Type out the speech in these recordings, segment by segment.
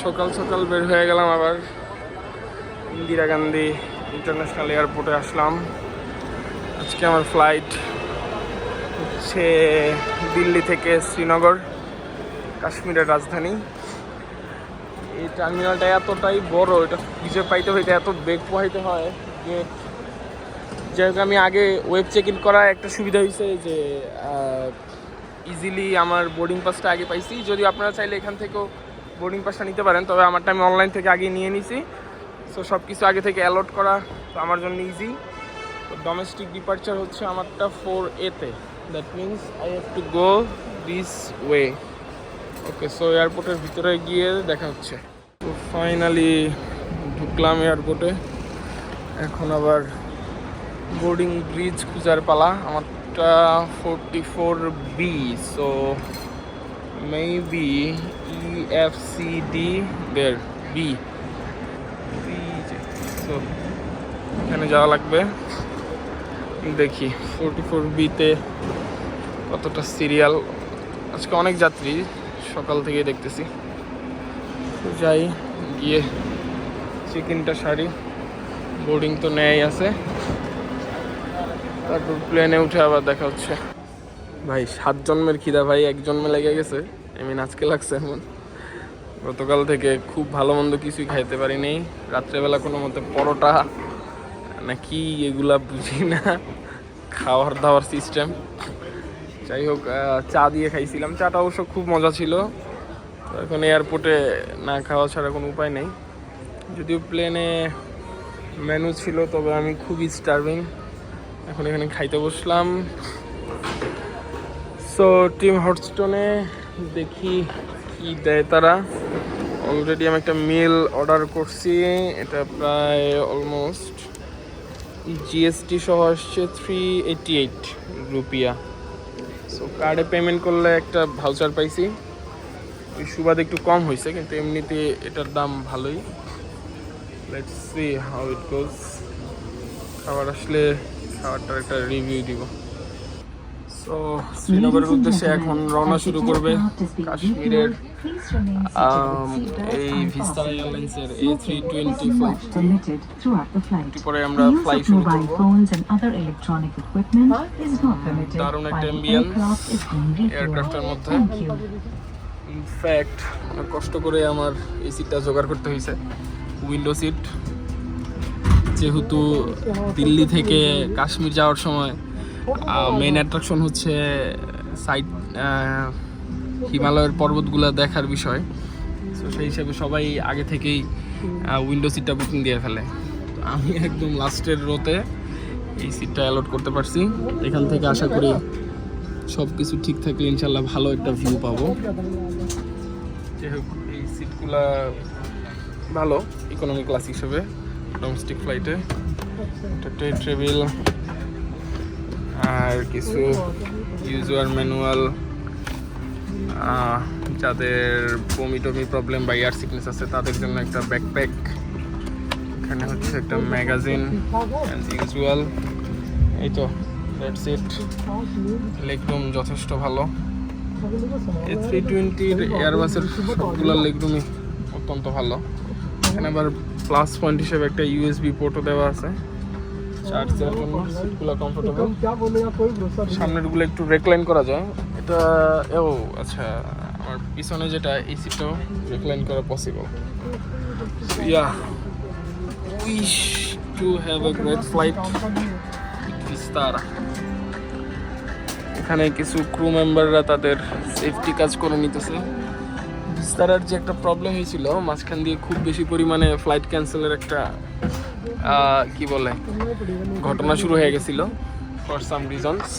সকাল সকাল বের হয়ে গেলাম, আবার ইন্দিরা গান্ধী ইন্টারন্যাশনাল এয়ারপোর্টে আসলাম। আজকে আমার ফ্লাইট হচ্ছে দিল্লি থেকে শ্রীনগর, কাশ্মীরের রাজধানী। এই টার্মিনালটা এতটাই বড়, এটা খুঁজে পাইতে হইতে এত বেগ পোহাইতে হয় যে যেহেতু আমি আগে ওয়েব চেক ইন করা একটা সুবিধা হয়েছে যে ইজিলি আমার বোর্ডিং পাসটা আগে পাইছি। যদিও আপনারা চাইলে এখান থেকেও বোর্ডিং পাসটা নিতে পারেন, তবে আমারটা আমি অনলাইন থেকে আগে নিয়ে নিছি। সো সব কিছু আগে থেকে অ্যালট করা, তো আমার জন্য ইজি। তো ডোমেস্টিক ডিপার্চার হচ্ছে আমারটা 4A-তে, that means I have to go this way. Okay, so এয়ারপোর্টের ভিতরে গিয়ে দেখা হচ্ছে। তো ফাইনালি ঢুকলাম এয়ারপোর্টে। এখন আবার বোর্ডিং ব্রিজ খুঁজার পালা। আমারটা 44B, সো মেবি EFCD দের বি। সো এখানে যাওয়া লাগবে। দেখি 44B-তে কতটা সিরিয়াল। আজকে অনেক যাত্রী, সকাল থেকে দেখতেছি। তো যাই, গিয়ে চেক ইনটা সারি। বোর্ডিং তো নেয় আছে, তারপর প্লেনে উঠে আবার দেখা হচ্ছে। ভাই 7 জন্মের খিদা ভাই, 1 জন্মে লেগে গেছে। আজকে লাগছে এমন। গতকাল থেকে খুব ভালো মন্দ কিছুই খাইতে পারিনি। রাত্রেবেলা কোনো মতে পরোটা নাকি এগুলা বুঝি না, খাওয়ার দাওয়ার সিস্টেম। যাই হোক, চা দিয়ে খাইছিলাম। চাটা অবশ্য খুব মজা ছিল। তো এখন এয়ারপোর্টে না খাওয়া ছাড়া কোনো উপায় নেই। যদিও প্লেনে মেনু ছিল, তবে আমি খুবই স্টার্ভিং। এখন এখানে খাইতে বসলাম। সো টিম হটস্টোনে দেখি কি দেয় তারা। অলরেডি আমি একটা মিল অর্ডার করছি, এটা প্রায় অলমোস্ট জিএসটি সহ আসছে 388 রুপিয়া। সো কার্ডে পেমেন্ট করলে একটা ভাউচার পাইছি, ওই সুবাদে একটু কম হয়েছে, কিন্তু এমনিতে এটার দাম ভালোই। লেটস সি হাউ ইট গোজ। খাবার আসলে খাবারটার একটা রিভিউ দিব। সো শ্রীনগরের উদ্দেশ্যে এখন রওনা শুরু করবে কাশ্মীরের এই ভিস্তারা এয়ারলাইন্সের A320 ফ্লাইট। একটু পরে আমরা ফ্লাই শুরু করব। দারুণ একটা অ্যাম্বিয়েন্স এয়ারক্রাফটের মধ্যে। ইনফ্যাক্ট অনেক কষ্ট করে আমার এই সিটটা জোগাড় করতে হয়েছে, উইন্ডো সিট। যেহেতু দিল্লি থেকে কাশ্মীর যাওয়ার সময় মেইন অ্যাট্রাকশন হচ্ছে সাইড হিমালয়ের পর্বতগুলো দেখার বিষয়। তো সেই হিসাবে সবাই আগে থেকেই উইন্ডো সিটটা বুকিং দিয়ে ফেলে। তো আমি একদম লাস্টের রোতে এই সিটটা অ্যালট করতে পারছি। এখান থেকে আশা করি সব কিছু ঠিক থাকলে ইনশাল্লাহ ভালো একটা ভিউ পাবো। যাই হোক, এই সিটগুলা ভালো ইকোনমি ক্লাস হিসেবে ডোমেস্টিক ফ্লাইটে। একটা ট্রে টেবিল আর কিছু ইউজার ম্যানুয়াল, যাদের বমি টমি প্রবলেম বা এয়ার সিকনেস আছে তাদের জন্য একটা ব্যাকপ্যাক। এখানে হচ্ছে একটা ম্যাগাজিন অ্যাজ ইউজুয়াল। এই তো দ্যাটস ইট। লেগরুম যথেষ্ট ভালো। A320-র এয়ারবাসের সবগুলো লেগরুমই অত্যন্ত ভালো। এখানে আবার প্লাস পয়েন্ট হিসেবে একটা ইউএসবি পোর্টও দেওয়া আছে চার্জ দেওয়ার জন্য। সিটগুলো কমফোর্টেবল, সামনেরগুলো একটু রেক্লাইন করা যায়। এটা আচ্ছা, আমার পিছনে যেটা এই সিটটাও রেক্লাইন করা possible. Yeah, wish to have a great flight Vistara. এখানে কিছু ক্রু মেম্বাররা তাদের সেফটি কাজ করে নিতেছে। ভিস্তারার যে একটা প্রবলেম হয়েছিল, মাঝখান দিয়ে খুব বেশি পরিমাণে ফ্লাইট ক্যান্সেলের একটা কি বলে ঘটনা শুরু হয়ে গেছিল ফর সাম রিজনস,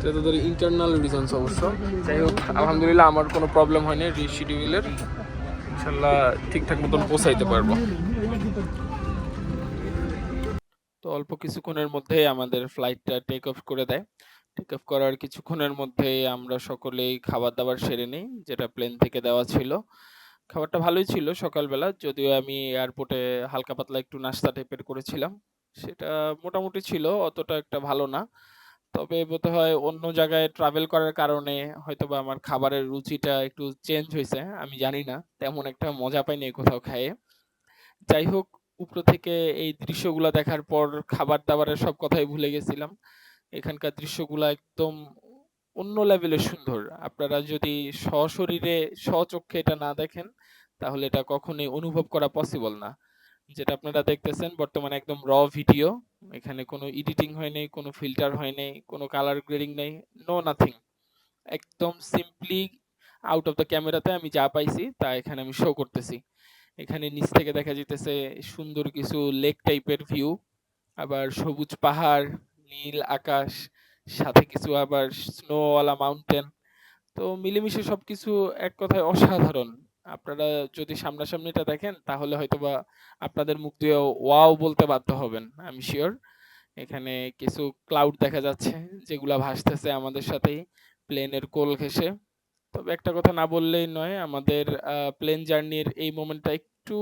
যেটা তাদের ইন্টারনাল রিজনস অবশ্য। যাই হোক, আলহামদুলিল্লাহ আমার কোনো প্রবলেম হয়নি রিশিডিউলের। ইনশাল্লাহ ঠিকঠাক মতন পৌঁছাইতে পারবো। তো অল্প কিছুক্ষণের মধ্যেই আমাদের ফ্লাইটটা টেক অফ করে দেয়। টেক অফ করার কিছুক্ষণের মধ্যেই আমরা সকলেই খাবার দাবার সেরে নিই, যেটা প্লেন থেকে দেওয়া ছিল। খাবারটা ভালোই ছিল সকালবেলা, যদিও আমি এয়ারপোর্টে হালকা পাতলা একটু নাস্তা টাইপের করেছিলাম। সেটা মোটামুটি ছিল, অতটা একটা ভালো না। তবে বোধহয় অন্য জায়গায় ট্রাভেল করার কারণে হয়তোবা আমার খাবারের রুচিটা একটু চেঞ্জ হইছে। আমি জানি না। তেমন একটা মজা পাইনি কোথাও খাইয়ে। যাই হোক, উপর থেকে এই দৃশ্যগুলা দেখার পর খাবার-দাবারের সব কথাই ভুলে গেছিলাম। এখানকার দৃশ্যগুলা একদম অন্য লেভেলের সুন্দর। আপনারা যদি সশরীরে স্বচক্ষে এটা না দেখেন, তাহলে এটা কখনোই অনুভব করা পসিবল না। যেটা আপনারা দেখতেছেন বর্তমানে একদম ভিডিও। এখানে কোনো এডিটিং হয় নাই, কোনো ফিল্টার হয় নাই, কোনো কালার গ্রেডিং নাই, নো নাথিং। একদম সিম্পলি আউট অফ দ্য ক্যামেরাতে আমি যা পাইছি তা এখানে আমি শো করতেছি। এখানে নিচ থেকে দেখা যাইতেছে সুন্দর কিছু লেক টাইপের ভিউ, আবার সবুজ পাহাড়, নীল আকাশ, সাথে কিছু আবার স্নোওয়ালা মাউন্টেন। তো মিলেমিশে সবকিছু এক কথায় অসাধারণ। আপনারা যদি সামনাসামনি এটা দেখেন তাহলে হয়তোবা আপনাদের মুখ দিয়ে ওয়াও বলতে বাধ্য হবেন। আমি সিউর। এখানে কিছু ক্লাউড দেখা যাচ্ছে যেগুলা ভাসতেছে আমাদের সাথেই প্লেনের কোল ঘেঁষে। তবে একটা কথা না বললেই নয়, আমাদের প্লেন জার্নির এই মোমেন্টটা একটু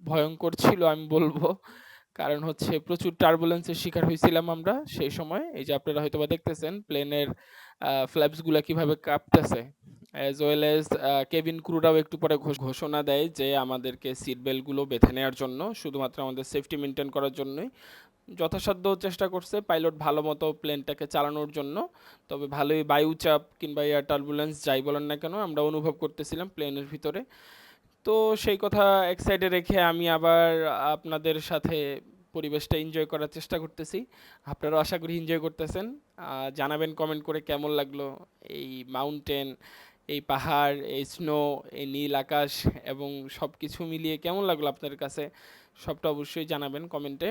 ভয়ংকর ছিল আমি বলবো। কারণ হচ্ছে প্রচুর টার্বুলেন্সের শিকার হইছিলাম আমরা সেই সময়। এই যে আপনারা হয়তোবা দেখতেছেন প্লেনের ফ্ল্যাপস গুলা কিভাবে কাঁপতেছে। অ্যাজ ওয়েল অ্যাজ কেবিন ক্রুরাও একটু পরে ঘোষণা দেয় যে আমাদেরকে সিট বেল্ট গুলো বেঁধে নেওয়ার জন্য, শুধুমাত্র আমাদের সেফটি মেইনটেইন করার জন্যই। যথাসাধ্য চেষ্টা করছে পাইলট ভালো মতো প্লেনটাকে চালানোর জন্য। তবে ভালোই বায়ুচাপ কিংবা এয়ার টার্বুলেন্স যাই বলেন না কেন আমরা অনুভব করতেছিলাম প্লেনের ভিতরে। তো সেই কথা এক সাইডে রেখে আমি আবার আপনাদের সাথে পরিবেশটা এনজয় করার চেষ্টা করতেছি। আপনারাও আশা করি এনজয় করতেছেন। জানাবেন কমেন্ট করে কেমন লাগলো এই মাউন্টেন, এই পাহাড়, এই স্নো, এই নীল আকাশ এবং সব কিছু মিলিয়ে কেমন লাগলো আপনাদের কাছে, সবটা অবশ্যই জানাবেন কমেন্টে।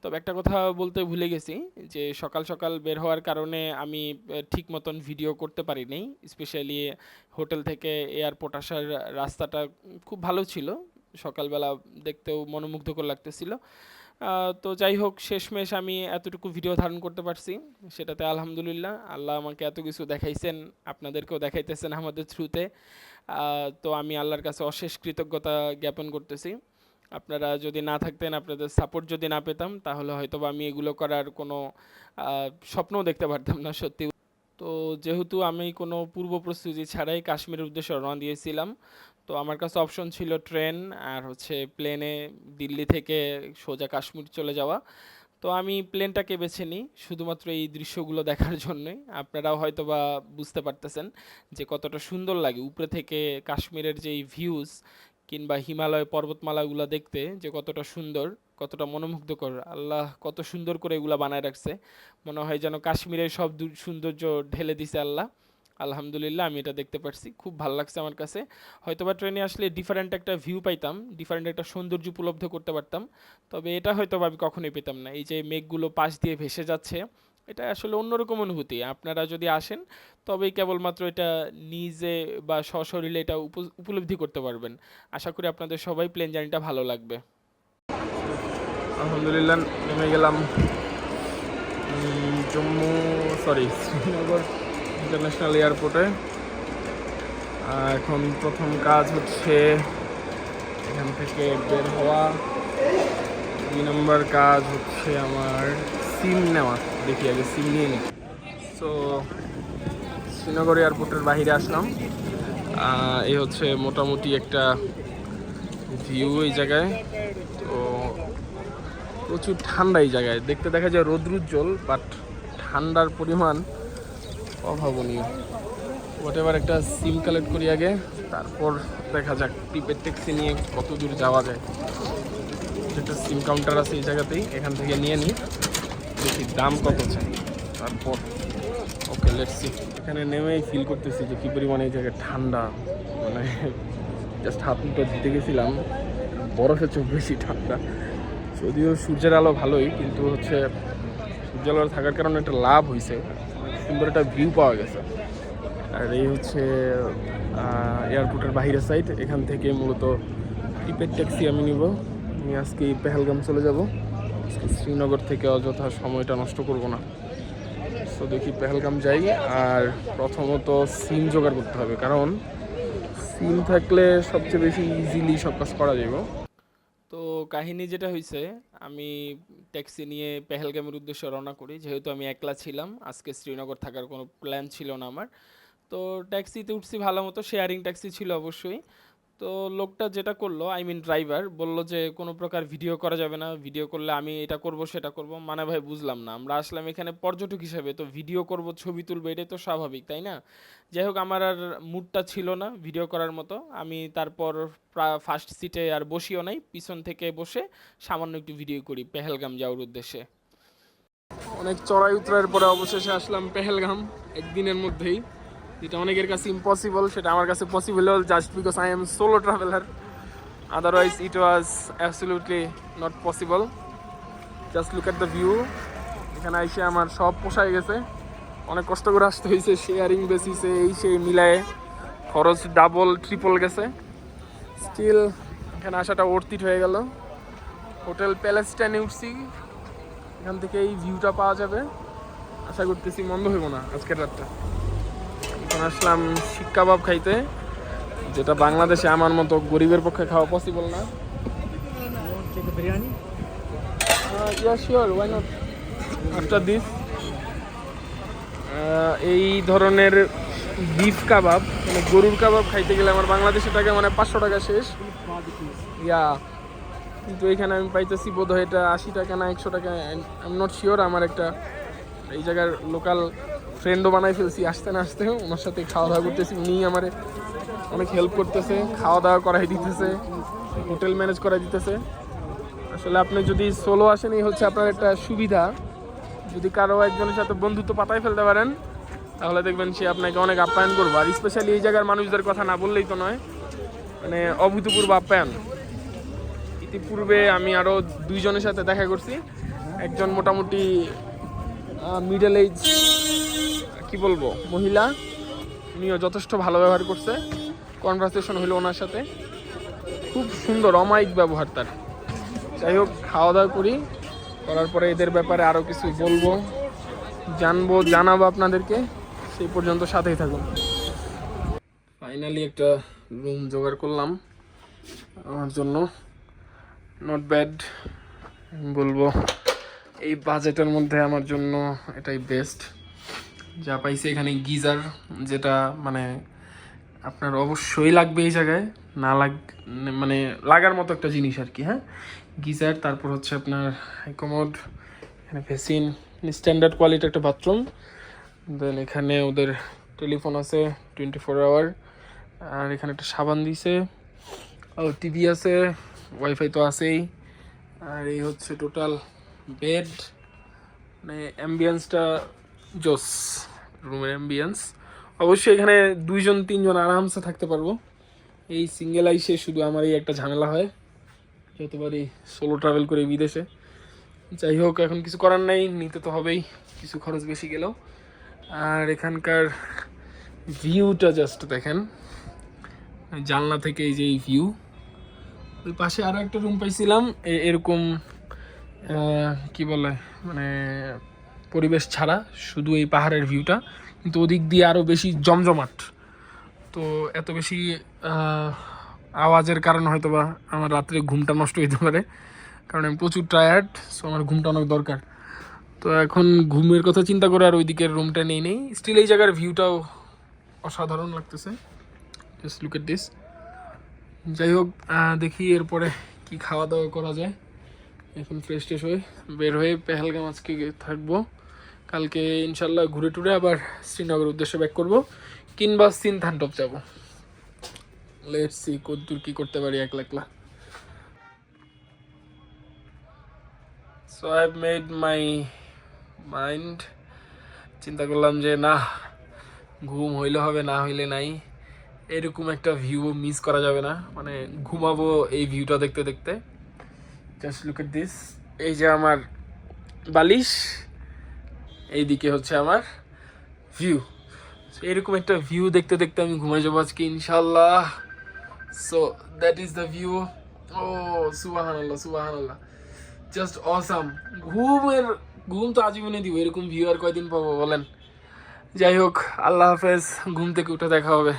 তবে একটা কথা বলতে ভুলে গেছি যে সকাল সকাল বের হওয়ার কারণে আমি ঠিক মতন ভিডিও করতে পারি নাই। স্পেশালি হোটেল থেকে এয়ারপোর্ট আসার রাস্তাটা খুব ভালো ছিল, সকালবেলা দেখতেও মনোমুগ্ধকর লাগতেছিল। তো যাই হোক, শেষমেশ আমি এতটুকু ভিডিও ধারণ করতে পারছি, সেটাতে আলহামদুলিল্লাহ। আল্লাহ আমাকে এত কিছু দেখাইছেন, আপনাদেরকেও দেখাইতেছেন আমাদের থ্রুতে। তো আমি আল্লাহর কাছে অশেষ কৃতজ্ঞতা জ্ঞাপন করতেছি। আপনারা যদি না থাকতেন, আপনাদের সাপোর্ট যদি না পেতাম, তাহলে হয়তোবা আমি এগুলো করার কোনো স্বপ্নও দেখতে পারতাম না সত্যি। তো যেহেতু আমি কোনো পূর্ব প্রস্তুতি ছাড়াই কাশ্মীরের উদ্দেশ্যে রওনা দিয়েছিলাম, তো আমার কাছে অপশন ছিল ট্রেন আর হচ্ছে প্লেনে দিল্লি থেকে সোজা কাশ্মীর চলে যাওয়া। তো আমি প্লেনটাকে বেছে নিই শুধুমাত্র এই দৃশ্যগুলো দেখার জন্যই। আপনারাও হয়তোবা বুঝতে পারতেছেন যে কতটা সুন্দর লাগে উপরে থেকে কাশ্মীরের যেই ভিউজ কিংবা হিমালয় পর্বতমালাগুলো দেখতে যে কতটা সুন্দর, কতটা মনোমুগ্ধকর। আল্লাহ কত সুন্দর করে এগুলা বানায় রাখছে, মনে হয় যেন কাশ্মীরের সব সৌন্দর্য ঢেলে দিছে আল্লাহ। আলহামদুলিল্লাহ আমি এটা দেখতে পারছি, খুব ভালো লাগছে আমার কাছে। হয়তোবা ট্রেনে আসলে ডিফারেন্ট একটা ভিউ পাইতাম, ডিফারেন্ট একটা সৌন্দর্য উপলব্ধ করতে পারতাম। তবে এটা হয়তোবা আমি কখনোই পেতাম না। এই যে মেঘগুলো পাশ দিয়ে ভেসে যাচ্ছে, এটা আসলে অন্যরকম অনুভূতি। আপনারা যদি আসেন তবেই কেবলমাত্র এটা নিজে বা সশরীরে এটা উপলব্ধি করতে পারবেন। আশা করি আপনাদের সবাই প্লেন জার্নিটা ভালো লাগবে। আলহামদুলিল্লাহ নেমে গেলাম জম্মু, সরি শ্রীনগর ইন্টারন্যাশনাল এয়ারপোর্টে। এখন প্রথম কাজ হচ্ছে এখান থেকে বের হওয়া। 2 নম্বর কাজ হচ্ছে আমার সিম নেওয়া। দেখি আগে সিম নিয়ে নিই। সো শ্রীনগর এয়ারপোর্টের বাইরে আসলাম। এই হচ্ছে মোটামুটি একটা ভিউ এই জায়গায়। তো প্রচুর ঠান্ডা এই জায়গায়, দেখতে দেখা যায় রৌদ্রোজ্জ্বল, বাট ঠান্ডার পরিমাণ অভাবনীয়। হোয়াটএভার, একটা সিম কালেক্ট করি আগে, তারপর দেখা যাক প্রিপেড ট্যাক্সি নিয়ে কত দূর যাওয়া যায়। একটা সিম কাউন্টার আছে এই জায়গাতেই, এখান থেকে নিয়ে নিই, দেখি দাম কত চাই, তারপর ওকে লেটস সি। এখানে নেমেই ফিল করতেছি যে কী পরিমাণে এই জায়গায় ঠান্ডা। মানে জাস্ট হাত মুখটা ধুতে গেছিলাম, বরফের চোখ বেশি ঠান্ডা। যদিও সূর্যের আলো ভালোই, কিন্তু হচ্ছে সূর্যের আলো থাকার কারণে একটা লাভ হয়েছে, সুন্দর একটা ভিউ পাওয়া গেছে। আর এই হচ্ছে এয়ারপোর্টের বাইরের সাইড। এখান থেকে মূলত প্রিপেড ট্যাক্সি আমি নিব। আমি আজকে পেহেলগাম চলে যাব, শ্রীনগর থেকে অযথা সময়টা নষ্ট করব না। সো দেখি পেহেলগাম যাই। আর প্রথমত সিম জোগাড় করতে হবে, কারণ সিম থাকলে সবচেয়ে বেশি ইজিলি সব কাজ করা যাবে। তো কাহিনী যেটা হইছে, আমি ট্যাক্সি নিয়ে পেহেলগামের উদ্দেশ্যে রওনা করি। যেহেতু আমি একলা ছিলাম, আজকে শ্রীনগর থাকার কোনো প্ল্যান ছিল না আমার। তো ট্যাক্সিতে উঠছি ভালো মতো, শেয়ারিং ট্যাক্সি ছিল অবশ্যই। তো লোকটা যেটা করলো, আই মিন ড্রাইভার, বলল যে কোনো প্রকার ভিডিও করা যাবে না, ভিডিও করলে আমি এটা করব সেটা করব। মানে ভাই বুঝলাম না, আমরা আসলাম এখানে পর্যটক হিসেবে, তো ভিডিও করব ছবি তুলবো এটাই তো স্বাভাবিক তাই না? যাই হোক, আমার আর মুডটা ছিল না ভিডিও করার মতো। আমি তারপর ফার্স্ট সিটে আর বসিও নাই, পিছন থেকে বসে সামান্য একটু ভিডিও করি পেহেলগাম যাওয়ার উদ্দেশ্যে। অনেক চড়াই উতরার পরে অবশেষে আসলাম পেহেলগাম একদিনের মধ্যেই, যেটা অনেকের কাছে ইম্পসিবল, সেটা আমার কাছে possible just because I am solo traveller. Otherwise it was absolutely not possible. Just look at the view. এখানে এসে আমার সব পোষায় গেছে, অনেক কষ্ট করে আসতে হয়েছে, শেয়ারিং বেসিসে এই সেই মিলায়ে খরচ ডাবল ট্রিপল গেছে। স্টিল এখানে আসাটা অর্থিত হয়ে গেল। হোটেল প্যালেস্টাইনে উঠছি, এখান থেকে এই ভিউটা পাওয়া যাবে, আশা করতেছি মন্দ হইব না আজকের রাতটা। এখন আসলাম শিক কাবাব খাইতে, যেটা বাংলাদেশে আমার মতো গরিবের পক্ষে খাওয়া পসিবল না। Yeah sure, why not after this. এই ধরনের বিফ কাবাব মানে গরুর কাবাব খাইতে গেলে আমার বাংলাদেশে টাকা মানে 500 টাকা শেষ। ইয়া, কিন্তু এখানে আমি পাইতেছি বোধহয় এটা 80 টাকা না 100 টাকা, আই এম নট শিওর। আমার একটা এই জায়গার লোকাল ফ্রেন্ডও বানাই ফেলছি আসতে না আসতে, ওনার সাথে খাওয়া দাওয়া করতেছি। উনি আমার অনেক হেল্প করতেছে, খাওয়া দাওয়া করাই দিতেছে, হোটেল ম্যানেজ করাই দিতেছে। আসলে আপনি যদি সোলো আসেন, এই হচ্ছে আপনার একটা সুবিধা। যদি কারো একজনের সাথে বন্ধুত্ব পাতায় ফেলতে পারেন, তাহলে দেখবেন সে আপনাকে অনেক আপ্যায়ন করবো। আর স্পেশালি এই জায়গার মানুষদের কথা না বললেই তো নয়, মানে অভূতপূর্ব আপ্যায়ন। ইতিপূর্বে আমি আরও দুইজনের সাথে দেখা করছি। একজন মোটামুটি মিডল এজ, কি বলবো, মহিলা, উনিও যথেষ্ট ভালো ব্যবহার করছে। কনভারসেশন হলো ওনার সাথে, খুব সুন্দর অমায়িক ব্যবহার তার। যাই হোক, খাওয়া দাওয়া করি, করার পরে এদের ব্যাপারে আরও কিছু বলবো, জানাবো আপনাদেরকে। সেই পর্যন্ত সাথেই থাকুন। ফাইনালি একটা রুম জোগাড় করলাম আমার জন্য, নট ব্যাড বলবো। এই বাজেটের মধ্যে আমার জন্য এটাই বেস্ট যা পাইছি। এখানে গিজার, যেটা মানে আপনার অবশ্যই লাগবে এই জায়গায়, না মানে লাগার মতো একটা জিনিস আর কি। হ্যাঁ, গিজার, তারপর হচ্ছে আপনার কমোড, এখানে বেসিন, স্ট্যান্ডার্ড কোয়ালিটি একটা বাথরুম। দেন এখানে ওদের টেলিফোন আছে 24 আওয়ার, আর এখানে একটা সাবান দিছে, টিভি আছে, ওয়াইফাই তো আছেই। আর এই হচ্ছে টোটাল বেড, মানে অ্যাম্বিয়েন্সটা জোস, রুমের অ্যাম্বিয়েন্স। অবশ্যই এখানে 2-3জন আরামসে থাকতে পারবো। এই সিঙ্গেল আইসে শুধু আমার এই একটা ঝামেলা হয়, যতবারই সোলো ট্রাভেল করে বিদেশে। যাই হোক, এখন কিছু করার নাই, নিতে তো হবেই, কিছু খরচ বেশি গেলেও। আর এখানকার ভিউটা জাস্ট দেখেন, জানলা থেকে এই যে এই ভিউ। ওই পাশে আরও একটা রুম পাইছিলাম এরকম, কি বলে, মানে পরিবেশ ছাড়া, শুধু এই পাহাড়ের ভিউটা, কিন্তু ওদিক দিয়ে আরও বেশি জমজমাট। তো এত বেশি আওয়াজের কারণে হয়তো বা আমার রাত্রে ঘুমটা নষ্ট হতে পারে, কারণ আমি প্রচুর টায়ার্ড, সো আমার ঘুমটা অনেক দরকার। তো এখন ঘুমের কথা চিন্তা করে আর ওই দিকের রুমটা নেই। স্টিল এই জায়গার ভিউটাও অসাধারণ লাগতেছে, জাস্ট লুক এট দিস। যাই হোক, দেখি এরপরে কি খাওয়া দাওয়া করা যায়। এখন ফ্রেশ ট্রেশ হয়ে বের হয়ে পেহেলগাম আজকে থাকবো, কালকে ইনশাল্লাহ ঘুরে টুরে আবার শ্রীনগর উদ্দেশ্যে ব্যাক করবো, কিংবা সিনথানটপ যাবো। লেটস সি কতদূর কি করতে পারি একলা একলা। So I have made my mind. চিন্তা করলাম যে না, ঘুম হইলে হবে, না হইলে নাই। এরকম একটা ভিউ মিস করা যাবে না, মানে ঘুমাবো এই ভিউটা দেখতে দেখতে। Just look at this. এই যে আমার বালিশ, এইদিকে হচ্ছে আমার ভিউ। এরকম একটা ভিউ দেখতে দেখতে আমি ঘুমাই যাবো আজকে ইনশাল্লাহ। So that is the view. ও সুবহানাল্লাহ, সুবহানাল্লাহ, জাস্ট অসাম। ঘুম তো আজীবনে দিব, এরকম ভিউ আর কয়দিন পাবো বলেন। যাই হোক, আল্লাহ হাফেজ, ঘুম থেকে উঠে দেখা হবে।